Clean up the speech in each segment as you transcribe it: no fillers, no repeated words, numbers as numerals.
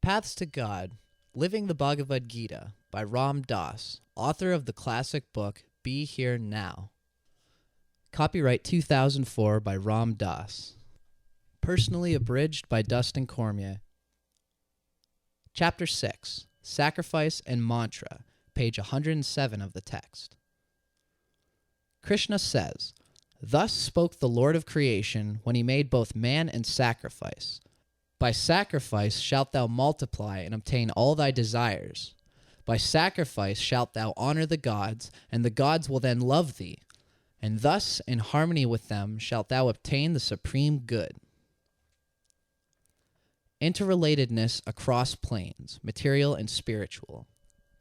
Paths to God, Living the Bhagavad Gita by Ram Dass, author of the classic book Be Here Now. Copyright 2004 by Ram Dass. Personally abridged by Dustin Cormier. Chapter 6, Sacrifice and Mantra, page 107 of the text. Krishna says, "Thus spoke the Lord of creation when he made both man and sacrifice. By sacrifice shalt thou multiply and obtain all thy desires. By sacrifice shalt thou honor the gods, and the gods will then love thee. And thus, in harmony with them, shalt thou obtain the supreme good." Interrelatedness across planes, material and spiritual,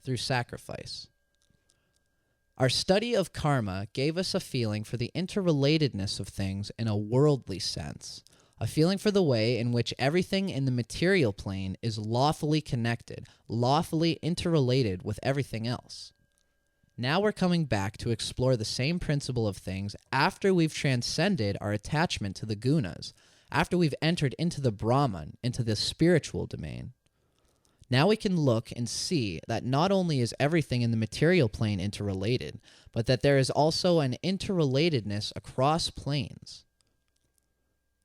through sacrifice. Our study of karma gave us a feeling for the interrelatedness of things in a worldly sense, a feeling for the way in which everything in the material plane is lawfully connected, lawfully interrelated with everything else. Now we're coming back to explore the same principle of things after we've transcended our attachment to the gunas, after we've entered into the Brahman, into the spiritual domain. Now we can look and see that not only is everything in the material plane interrelated, but that there is also an interrelatedness across planes.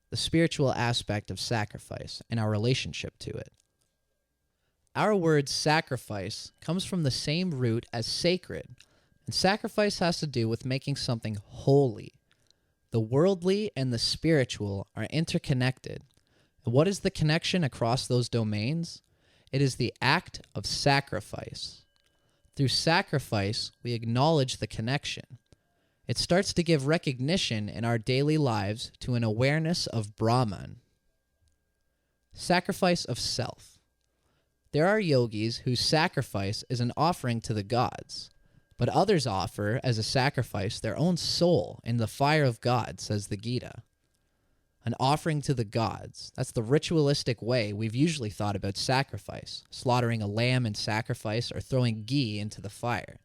The spiritual aspect of sacrifice and our relationship to it. Our word sacrifice comes from the same root as sacred, and sacrifice has to do with making something holy. The worldly and the spiritual are interconnected. And what is the connection across those domains? It is the act of sacrifice. Through sacrifice, we acknowledge the connection. It starts to give recognition in our daily lives to an awareness of Brahman. Sacrifice of self. There are yogis whose sacrifice is an offering to the gods, but others offer as a sacrifice their own soul in the fire of God, says the Gita. An offering to the gods. That's the ritualistic way we've usually thought about sacrifice, slaughtering a lamb in sacrifice or throwing ghee into the fire.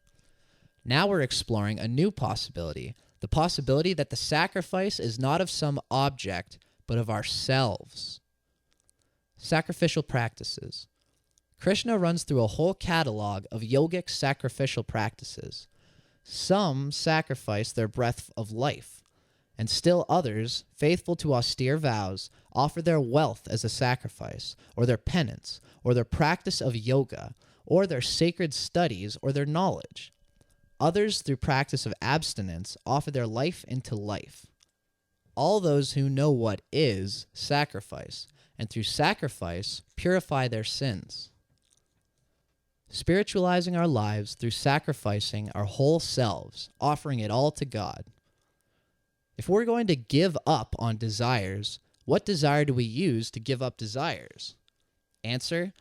Now we're exploring a new possibility, the possibility that the sacrifice is not of some object, but of ourselves. Sacrificial practices. Krishna runs through a whole catalog of yogic sacrificial practices. Some sacrifice their breath of life, and still others, faithful to austere vows, offer their wealth as a sacrifice, or their penance, or their practice of yoga, or their sacred studies, or their knowledge. Others, through practice of abstinence, offer their life into life. All those who know what is sacrifice, and through sacrifice purify their sins. Spiritualizing our lives through sacrificing our whole selves, offering it all to God. If we're going to give up on desires, what desire do we use to give up desires? Answer: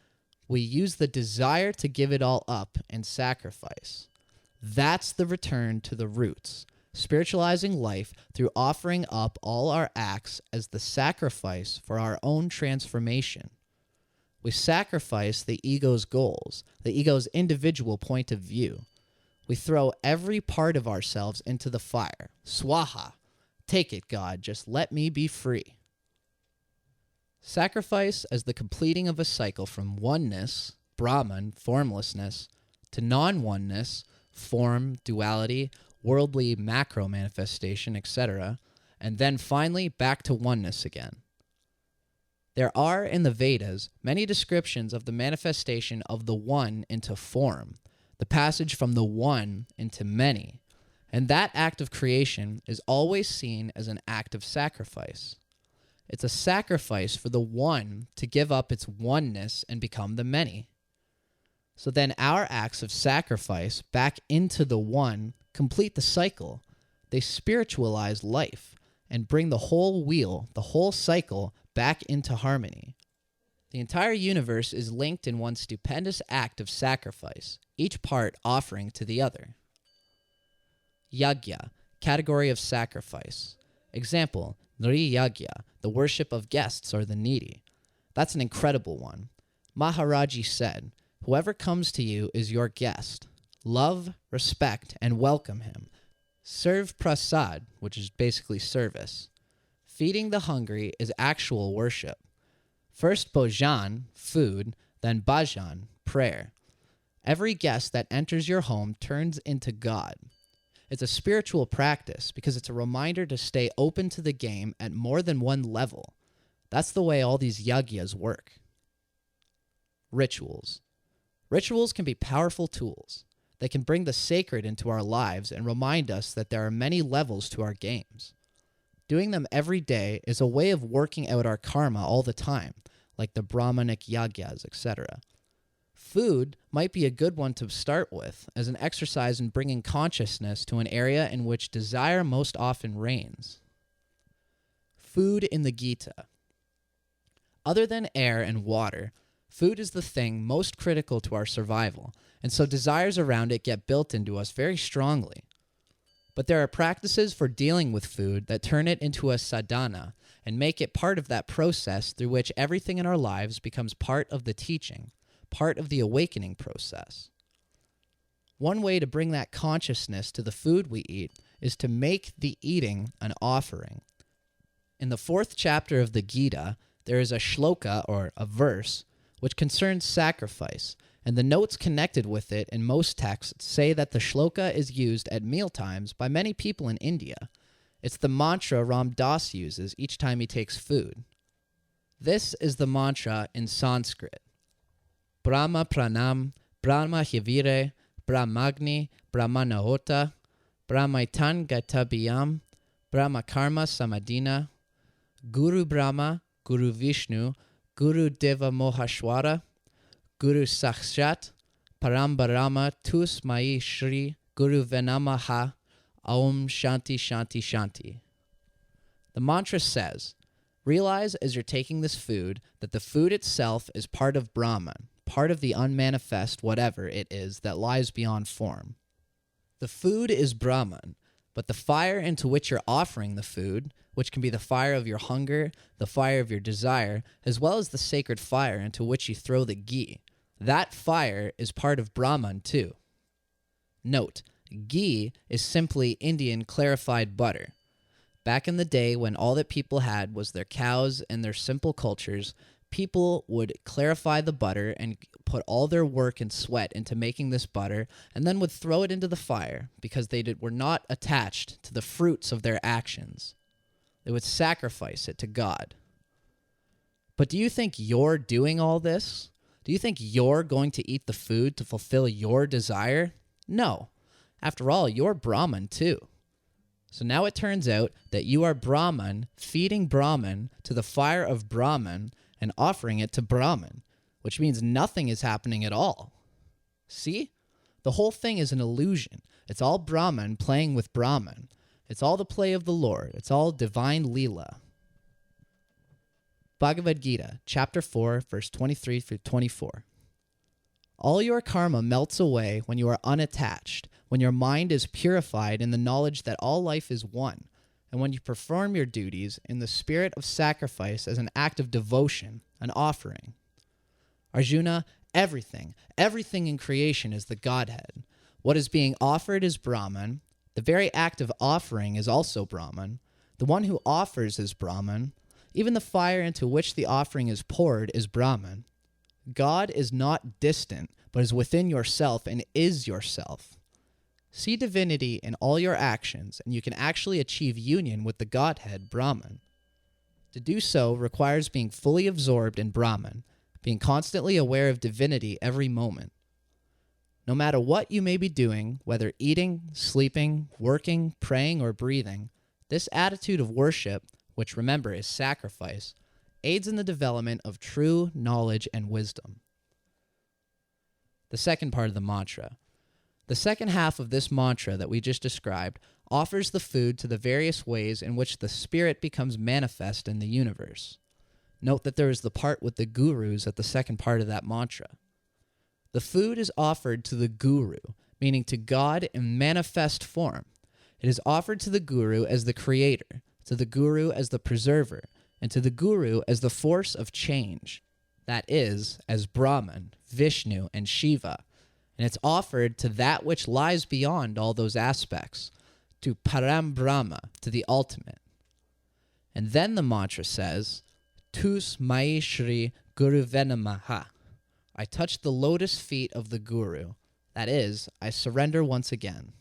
we use the desire to give it all up and sacrifice. That's the return to the roots, spiritualizing life through offering up all our acts as the sacrifice for our own transformation. We sacrifice the ego's goals, the ego's individual point of view. We throw every part of ourselves into the fire. Swaha. Take it, God, just let me be free. Sacrifice as the completing of a cycle from oneness, Brahman, formlessness, to non-oneness, form, duality, worldly macro manifestation, etc., and then finally back to oneness again. There are in the Vedas many descriptions of the manifestation of the one into form, the passage from the one into many, and that act of creation is always seen as an act of sacrifice. It's a sacrifice for the one to give up its oneness and become the many. So then our acts of sacrifice back into the one complete the cycle. They spiritualize life and bring the whole wheel, the whole cycle, back into harmony. The entire universe is linked in one stupendous act of sacrifice, each part offering to the other. Yagya, category of sacrifice. Example, Nri Yagya, the worship of guests or the needy. That's an incredible one. Maharaji said, "Whoever comes to you is your guest. Love, respect, and welcome him. Serve prasad, which is basically service. Feeding the hungry is actual worship. First bhojan, food, Then bhajan, prayer. Every guest that enters your home turns into God. It's a spiritual practice because it's a reminder to stay open to the game at more than one level. That's the way all these yagyas work. Rituals. Rituals can be powerful tools. They can bring the sacred into our lives and remind us that there are many levels to our games. Doing them every day is a way of working out our karma all the time, like the Brahmanic yagyas, etc. Food might be a good one to start with as an exercise in bringing consciousness to an area in which desire most often reigns. Food in the Gita. Other than air and water, food is the thing most critical to our survival, and so desires around it get built into us very strongly. But there are practices for dealing with food that turn it into a sadhana and make it part of that process through which everything in our lives becomes part of the teaching, part of the awakening process. One way to bring that consciousness to the food we eat is to make the eating an offering. In the 4th chapter of the Gita, there is a shloka, or a verse, which concerns sacrifice, and the notes connected with it in most texts say that the shloka is used at mealtimes by many people in India. It's the mantra Ram Das uses each time he takes food. This is the mantra in Sanskrit. Brahma pranam, Brahma hivire, Brahmagni, Brahmanahota, Brahmaitan gatabiyam, Brahma karma samadina, Guru Brahma, Guru Vishnu, Guru Deva Mohashwara, Guru Sakshat, Parambarama Tus Mai Shri Guru Venamaha Aum Shanti Shanti Shanti. The mantra says, realize as you're taking this food that the food itself is part of Brahman, part of the unmanifest whatever it is that lies beyond form. The food is Brahman, but the fire into which you're offering the food, which can be the fire of your hunger, the fire of your desire, as well as the sacred fire into which you throw the ghee, that fire is part of Brahman too. Note, ghee is simply Indian clarified butter. Back in the day when all that people had was their cows and their simple cultures, people would clarify the butter and put all their work and sweat into making this butter and then would throw it into the fire because they were not attached to the fruits of their actions. They would sacrifice it to God. But do you think you're doing all this? Do you think you're going to eat the food to fulfill your desire? No. After all, you're Brahman too. So now it turns out that you are Brahman, feeding Brahman to the fire of Brahman and offering it to Brahman, which means nothing is happening at all. See? The whole thing is an illusion. It's all Brahman playing with Brahman. It's all the play of the Lord. It's all divine Leela. Bhagavad Gita, chapter 4, verse 23 through 24. All your karma melts away when you are unattached, when your mind is purified in the knowledge that all life is one, and when you perform your duties in the spirit of sacrifice as an act of devotion, an offering. Arjuna, everything in creation is the Godhead. What is being offered is Brahman. The very act of offering is also Brahman. The one who offers is Brahman. Even the fire into which the offering is poured is Brahman. God is not distant, but is within yourself and is yourself. See divinity in all your actions, and you can actually achieve union with the Godhead, Brahman. To do so requires being fully absorbed in Brahman, being constantly aware of divinity every moment. No matter what you may be doing, whether eating, sleeping, working, praying, or breathing, this attitude of worship, which remember is sacrifice, aids in the development of true knowledge and wisdom. The second part of the mantra. The second half of this mantra that we just described offers the food to the various ways in which the spirit becomes manifest in the universe. Note that there is the part with the gurus at the second part of that mantra. The food is offered to the guru, meaning to God in manifest form. It is offered to the guru as the creator, to the guru as the preserver, and to the guru as the force of change. That is, as Brahman, Vishnu, and Shiva. And it's offered to that which lies beyond all those aspects, to Param Brahma, to the ultimate. And then the mantra says, Tus Mai Shri Guru Venamaha. I touch the lotus feet of the Guru. That is, I surrender once again.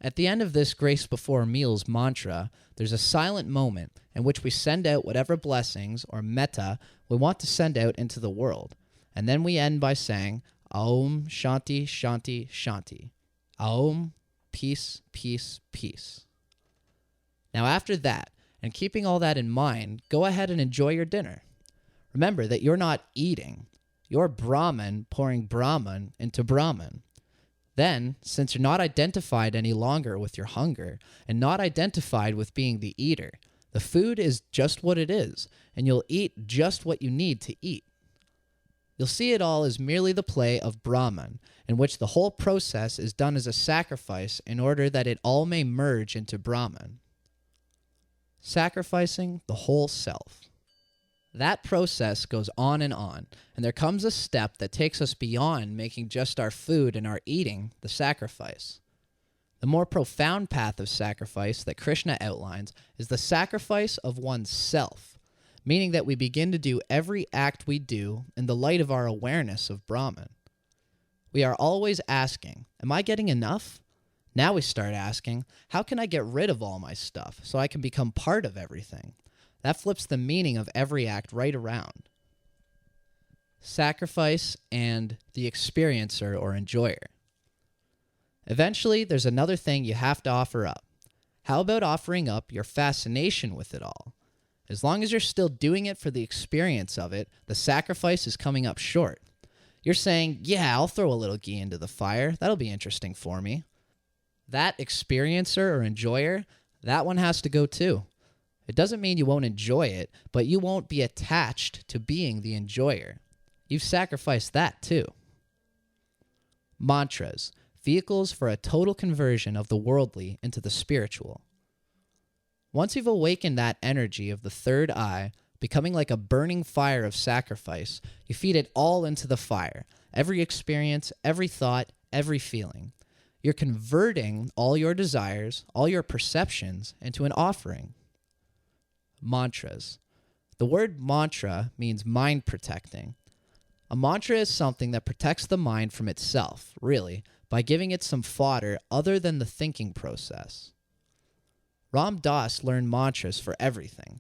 At the end of this grace before meals mantra, there's a silent moment in which we send out whatever blessings or metta we want to send out into the world. And then we end by saying, Aum Shanti Shanti Shanti. Aum, peace, peace, peace. Now after that, and keeping all that in mind, go ahead and enjoy your dinner. Remember that you're not eating. You're Brahman pouring Brahman into Brahman. Then, since you're not identified any longer with your hunger and not identified with being the eater, the food is just what it is, and you'll eat just what you need to eat. You'll see it all as merely the play of Brahman, in which the whole process is done as a sacrifice in order that it all may merge into Brahman. Sacrificing the whole self. That process goes on, and there comes a step that takes us beyond making just our food and our eating the sacrifice. The more profound path of sacrifice that Krishna outlines is the sacrifice of one's self, meaning that we begin to do every act we do in the light of our awareness of Brahman. We are always asking, am I getting enough? Now we start asking, how can I get rid of all my stuff so I can become part of everything? That flips the meaning of every act right around. Sacrifice and the experiencer or enjoyer. Eventually, there's another thing you have to offer up. How about offering up your fascination with it all? As long as you're still doing it for the experience of it, the sacrifice is coming up short. You're saying, yeah, I'll throw a little ghee into the fire. That'll be interesting for me. That experiencer or enjoyer, that one has to go too. It doesn't mean you won't enjoy it, but you won't be attached to being the enjoyer. You've sacrificed that too. Mantras, vehicles for a total conversion of the worldly into the spiritual. Once you've awakened that energy of the third eye, becoming like a burning fire of sacrifice, you feed it all into the fire. Every experience, every thought, every feeling. You're converting all your desires, all your perceptions into an offering. Mantras. The word mantra means mind protecting. A mantra is something that protects the mind from itself, really, by giving it some fodder other than the thinking process. Ram Dass learned mantras for everything.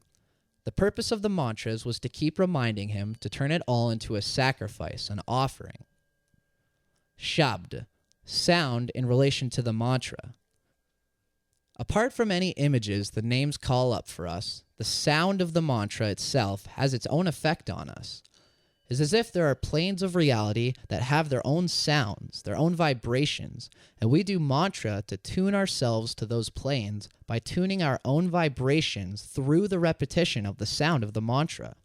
The purpose of the mantras was to keep reminding him to turn it all into a sacrifice, an offering. Shabd, sound in relation to the mantra. Apart from any images the names call up for us, the sound of the mantra itself has its own effect on us. It's as if there are planes of reality that have their own sounds, their own vibrations, and we do mantra to tune ourselves to those planes by tuning our own vibrations through the repetition of the sound of the mantra.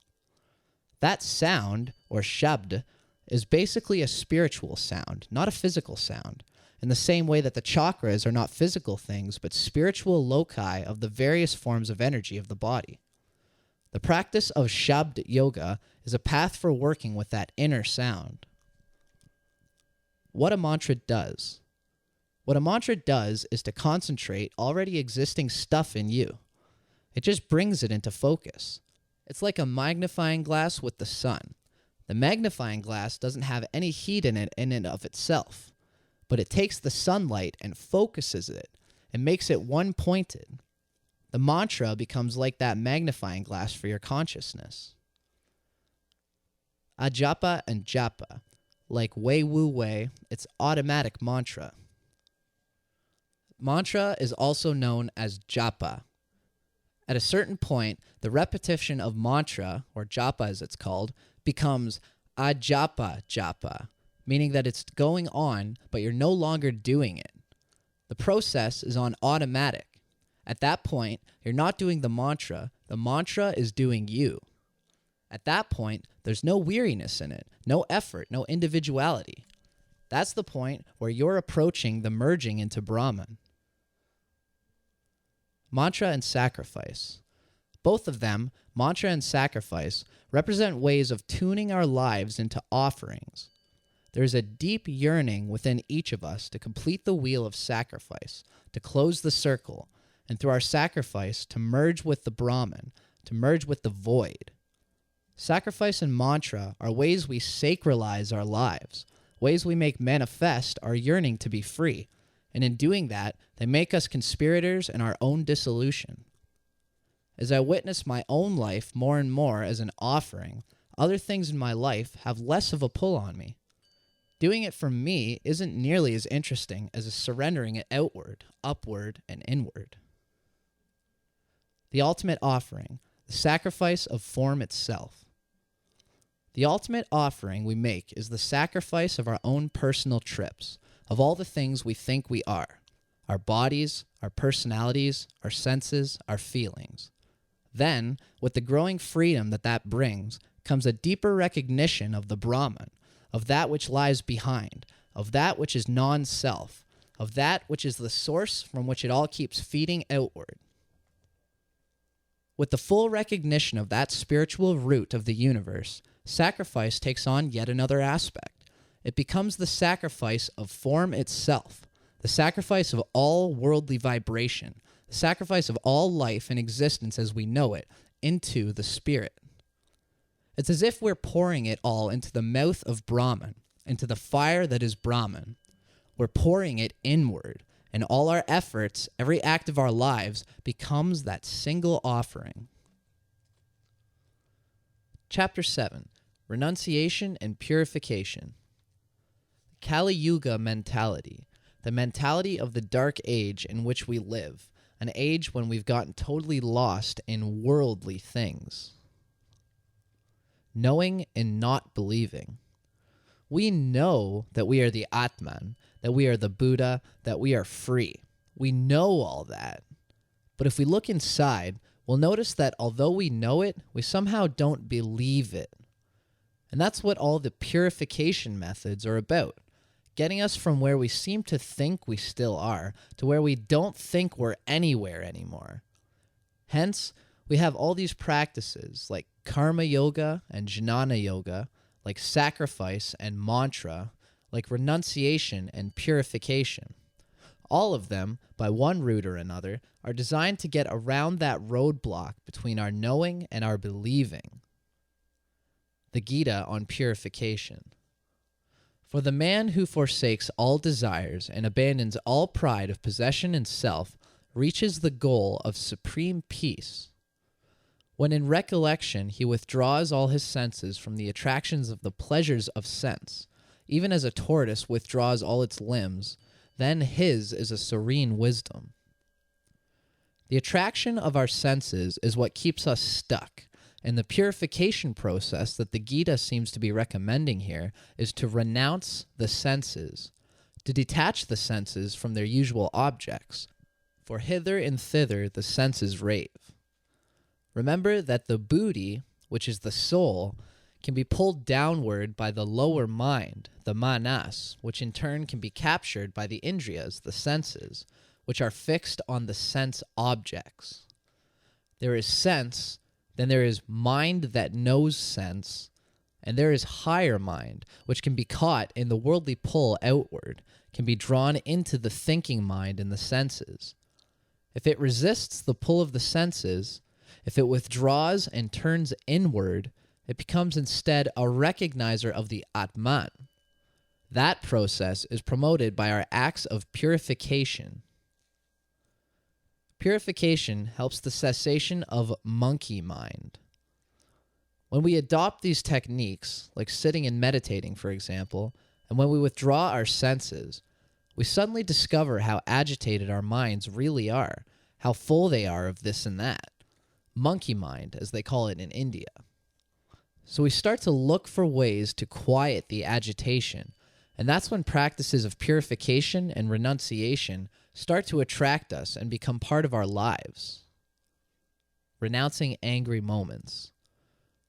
That sound, or shabd, is basically a spiritual sound, not a physical sound, in the same way that the chakras are not physical things, but spiritual loci of the various forms of energy of the body. The practice of Shabd Yoga is a path for working with that inner sound. What a mantra does. What a mantra does is to concentrate already existing stuff in you. It just brings it into focus. It's like a magnifying glass with the sun. The magnifying glass doesn't have any heat in and of itself, but it takes the sunlight and focuses it and makes it one-pointed. The mantra becomes like that magnifying glass for your consciousness. Ajapa and japa, like wei wu wei, it's automatic mantra. Mantra is also known as japa. At a certain point, the repetition of mantra, or japa as it's called, becomes ajapa japa, meaning that it's going on, but you're no longer doing it. The process is on automatic. At that point, you're not doing the mantra is doing you. At that point, there's no weariness in it, no effort, no individuality. That's the point where you're approaching the merging into Brahman. Mantra and sacrifice. Both of them, mantra and sacrifice, represent ways of tuning our lives into offerings. There's a deep yearning within each of us to complete the wheel of sacrifice, to close the circle, and through our sacrifice to merge with the Brahman, to merge with the void. Sacrifice and mantra are ways we sacralize our lives, ways we make manifest our yearning to be free, and in doing that, they make us conspirators in our own dissolution. As I witness my own life more and more as an offering, other things in my life have less of a pull on me. Doing it for me isn't nearly as interesting as surrendering it outward, upward, and inward. The ultimate offering, the sacrifice of form itself. The ultimate offering we make is the sacrifice of our own personal trips, of all the things we think we are, our bodies, our personalities, our senses, our feelings. Then, with the growing freedom that brings, comes a deeper recognition of the Brahman, of that which lies behind, of that which is non-self, of that which is the source from which it all keeps feeding outward. With the full recognition of that spiritual root of the universe, sacrifice takes on yet another aspect. It becomes the sacrifice of form itself, the sacrifice of all worldly vibration, the sacrifice of all life and existence as we know it, into the spirit. It's as if we're pouring it all into the mouth of Brahman, into the fire that is Brahman. We're pouring it inward, and all our efforts, every act of our lives, becomes that single offering. Chapter 7. Renunciation and Purification. Kali Yuga mentality, the mentality of the dark age in which we live, an age when we've gotten totally lost in worldly things. Knowing and not believing. We know that we are the Atman, that we are the Buddha, that we are free. We know all that. But if we look inside, we'll notice that although we know it, we somehow don't believe it. And that's what all the purification methods are about. Getting us from where we seem to think we still are to where we don't think we're anywhere anymore. Hence, we have all these practices like karma yoga and jnana yoga, like sacrifice and mantra, like renunciation and purification. All of them, by one route or another, are designed to get around that roadblock between our knowing and our believing. The Gita on purification. For the man who forsakes all desires and abandons all pride of possession and self reaches the goal of supreme peace. When in recollection he withdraws all his senses from the attractions of the pleasures of sense, even as a tortoise withdraws all its limbs, then his is a serene wisdom. The attraction of our senses is what keeps us stuck, and the purification process that the Gita seems to be recommending here is to renounce the senses, to detach the senses from their usual objects, for hither and thither the senses rave. Remember that the buddhi, which is the soul, can be pulled downward by the lower mind, the manas, which in turn can be captured by the indriyas, the senses, which are fixed on the sense objects. There is sense, then there is mind that knows sense, and there is higher mind, which can be caught in the worldly pull outward, can be drawn into the thinking mind and the senses. If it resists the pull of the senses, if it withdraws and turns inward, it becomes instead a recognizer of the Atman. That process is promoted by our acts of purification. Purification helps the cessation of monkey mind. When we adopt these techniques, like sitting and meditating, for example, and when we withdraw our senses, we suddenly discover how agitated our minds really are, how full they are of this and that. Monkey mind, as they call it in India. So we start to look for ways to quiet the agitation, and that's when practices of purification and renunciation start to attract us and become part of our lives. Renouncing angry moments.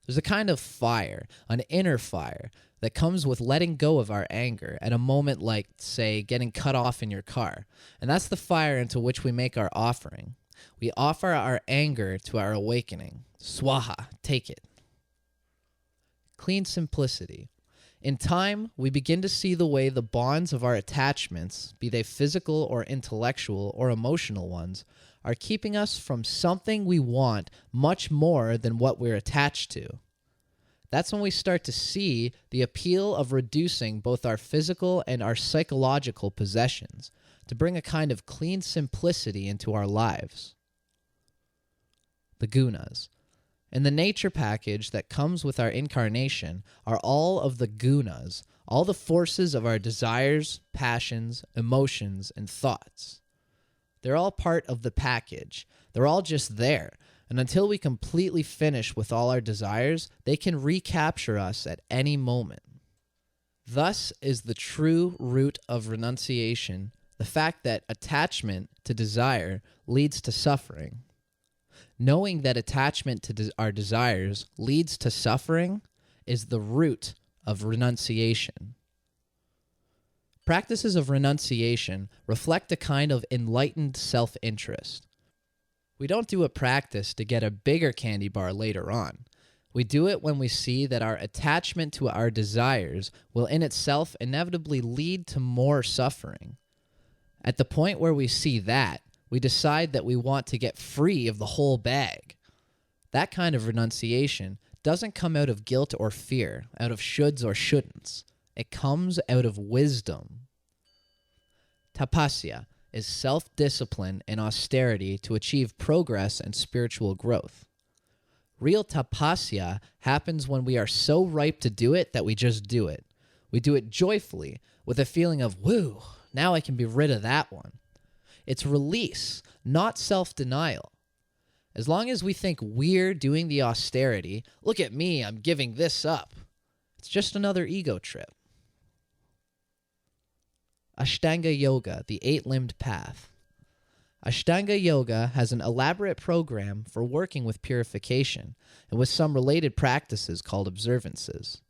There's a kind of fire, an inner fire, that comes with letting go of our anger at a moment like, say, getting cut off in your car. And that's the fire into which we make our offering. We offer our anger to our awakening. Swaha, take it. Clean simplicity. In time, we begin to see the way the bonds of our attachments, be they physical or intellectual or emotional ones, are keeping us from something we want much more than what we're attached to. That's when we start to see the appeal of reducing both our physical and our psychological possessions to bring a kind of clean simplicity into our lives. The gunas. In the nature package that comes with our incarnation are all of the gunas, all the forces of our desires, passions, emotions, and thoughts. They're all part of the package. They're all just there. And until we completely finish with all our desires, they can recapture us at any moment. Thus is the true root of renunciation, the fact that attachment to desire leads to suffering. Knowing that attachment to our desires leads to suffering is the root of renunciation. Practices of renunciation reflect a kind of enlightened self-interest. We don't do a practice to get a bigger candy bar later on. We do it when we see that our attachment to our desires will in itself inevitably lead to more suffering. At the point where we see that, we decide that we want to get free of the whole bag. That kind of renunciation doesn't come out of guilt or fear, out of shoulds or shouldn'ts. It comes out of wisdom. Tapasya is self-discipline and austerity to achieve progress and spiritual growth. Real tapasya happens when we are so ripe to do it that we just do it. We do it joyfully, with a feeling of, woo, now I can be rid of that one. It's release, not self-denial. As long as we think we're doing the austerity, look at me, I'm giving this up. It's just another ego trip. Ashtanga Yoga, the eight-limbed path. Ashtanga Yoga has an elaborate program for working with purification and with some related practices called observances.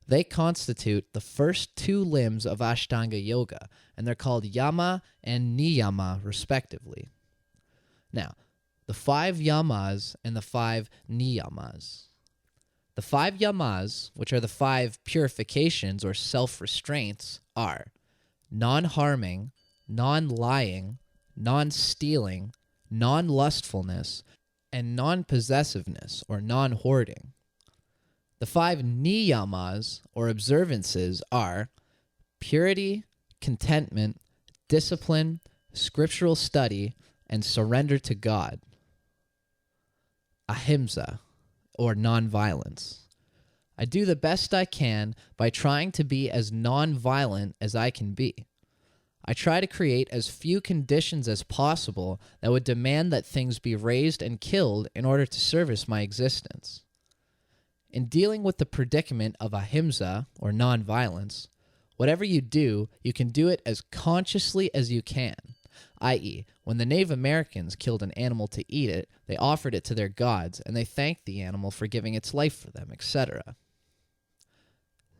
They constitute the first two limbs of Ashtanga Yoga, and they're called yama and niyama, respectively. Now, the 5 yamas and the 5 niyamas. The 5 yamas, which are the 5 purifications or self-restraints, are non-harming, non-lying, non-stealing, non-lustfulness, and non-possessiveness or non-hoarding. The 5 niyamas or observances are purity, contentment, discipline, scriptural study, and surrender to God. Ahimsa or non-violence. I do the best I can by trying to be as non-violent as I can be. I try to create as few conditions as possible that would demand that things be raised and killed in order to service my existence. In dealing with the predicament of ahimsa, or non-violence, whatever you do, you can do it as consciously as you can, i.e., when the Native Americans killed an animal to eat it, they offered it to their gods, and they thanked the animal for giving its life for them, etc.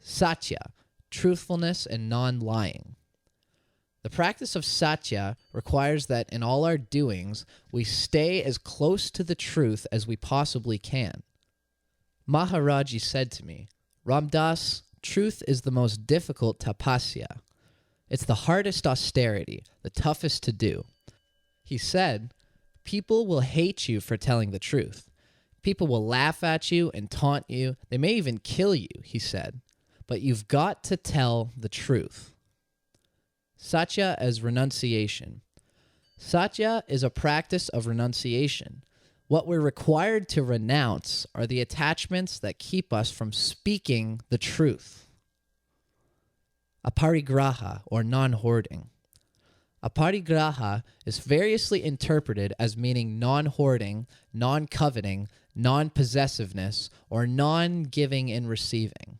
Satya, truthfulness and non-lying. The practice of satya requires that in all our doings, we stay as close to the truth as we possibly can. Maharaji said to me, Ramdas, truth is the most difficult tapasya. It's the hardest austerity, the toughest to do. He said, people will hate you for telling the truth. People will laugh at you and taunt you. They may even kill you, he said. But you've got to tell the truth. Satya as renunciation. Satya is a practice of renunciation. What we're required to renounce are the attachments that keep us from speaking the truth. Aparigraha, or non-hoarding. Aparigraha is variously interpreted as meaning non-hoarding, non-coveting, non-possessiveness, or non-giving and receiving.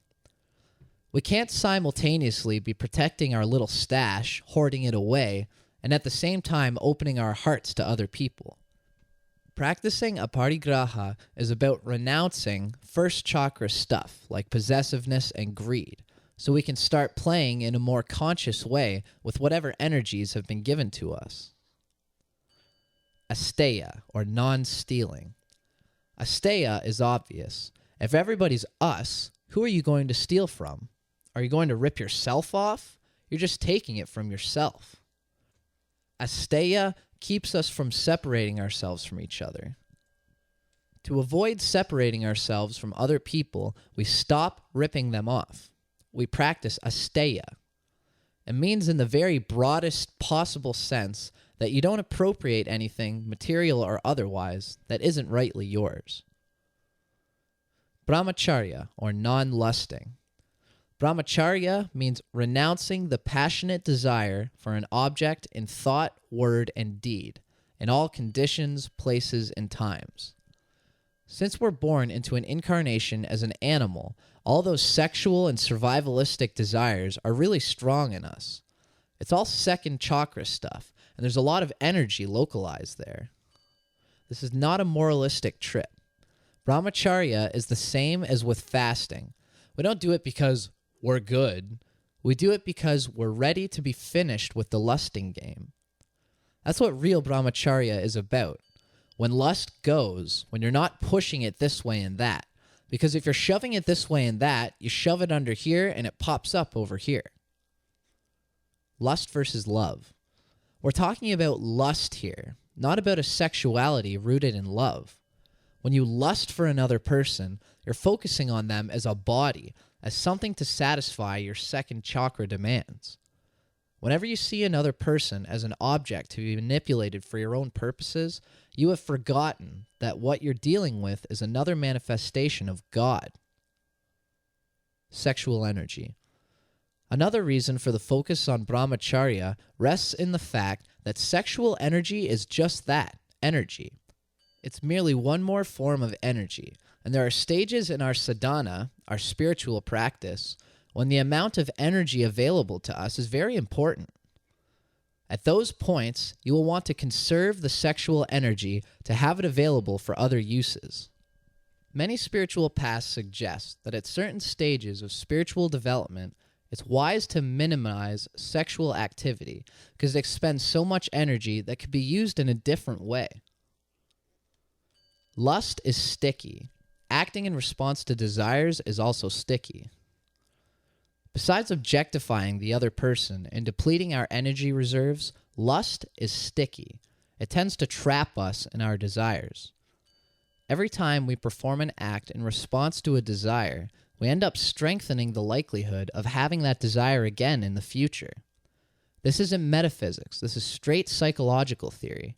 We can't simultaneously be protecting our little stash, hoarding it away, and at the same time opening our hearts to other people. Practicing aparigraha is about renouncing first chakra stuff like possessiveness and greed, so we can start playing in a more conscious way with whatever energies have been given to us. Asteya, or non-stealing. Asteya is obvious. If everybody's us, who are you going to steal from? Are you going to rip yourself off? You're just taking it from yourself. Asteya keeps us from separating ourselves from each other. To avoid separating ourselves from other people, we stop ripping them off. We practice asteya. It means in the very broadest possible sense that you don't appropriate anything, material or otherwise, that isn't rightly yours. Brahmacharya, or non-lusting. Brahmacharya means renouncing the passionate desire for an object in thought, word, and deed, in all conditions, places, and times. Since we're born into an incarnation as an animal, all those sexual and survivalistic desires are really strong in us. It's all second chakra stuff, and there's a lot of energy localized there. This is not a moralistic trip. Brahmacharya is the same as with fasting. We don't do it because we're good. We do it because we're ready to be finished with the lusting game. That's what real brahmacharya is about. When lust goes, when you're not pushing it this way and that. Because if you're shoving it this way and that, you shove it under here and it pops up over here. Lust versus love. We're talking about lust here, not about a sexuality rooted in love. When you lust for another person, you're focusing on them as a body, as something to satisfy your second chakra demands. Whenever you see another person as an object to be manipulated for your own purposes, you have forgotten that what you're dealing with is another manifestation of God. Sexual energy. Another reason for the focus on brahmacharya rests in the fact that sexual energy is just that, energy. It's merely one more form of energy, and there are stages in our sadhana, our spiritual practice, when the amount of energy available to us is very important. At those points, you will want to conserve the sexual energy to have it available for other uses. Many spiritual paths suggest that at certain stages of spiritual development, it's wise to minimize sexual activity because it expends so much energy that could be used in a different way. Lust is sticky. Acting in response to desires is also sticky. Besides objectifying the other person and depleting our energy reserves, lust is sticky. It tends to trap us in our desires. Every time we perform an act in response to a desire, we end up strengthening the likelihood of having that desire again in the future. This isn't metaphysics. This is straight psychological theory.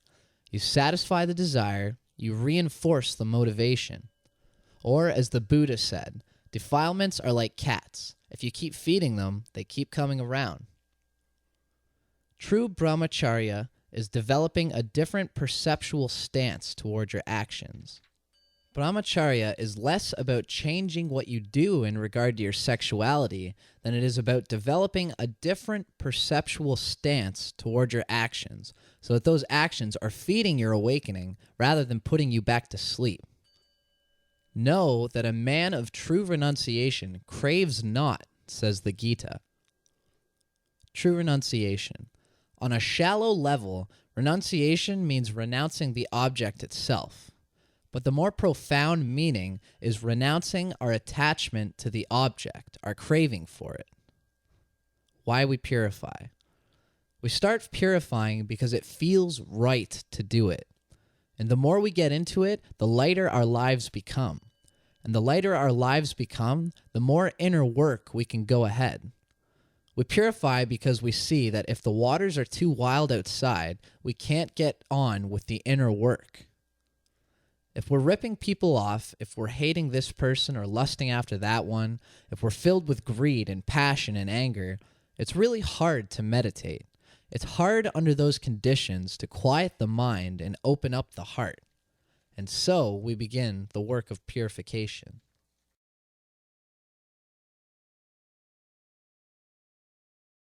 You satisfy the desire, you reinforce the motivation. Or, as the Buddha said, defilements are like cats. If you keep feeding them, they keep coming around. True brahmacharya is developing a different perceptual stance toward your actions. Brahmacharya is less about changing what you do in regard to your sexuality than it is about developing a different perceptual stance toward your actions so that those actions are feeding your awakening rather than putting you back to sleep. Know that a man of true renunciation craves not, says the Gita. True renunciation. On a shallow level, renunciation means renouncing the object itself. But the more profound meaning is renouncing our attachment to the object, our craving for it. Why we purify. We start purifying because it feels right to do it. And the more we get into it, the lighter our lives become. And the lighter our lives become, the more inner work we can go ahead. We purify because we see that if the waters are too wild outside, we can't get on with the inner work. If we're ripping people off, if we're hating this person or lusting after that one, if we're filled with greed and passion and anger, it's really hard to meditate. It's hard under those conditions to quiet the mind and open up the heart. And so we begin the work of purification.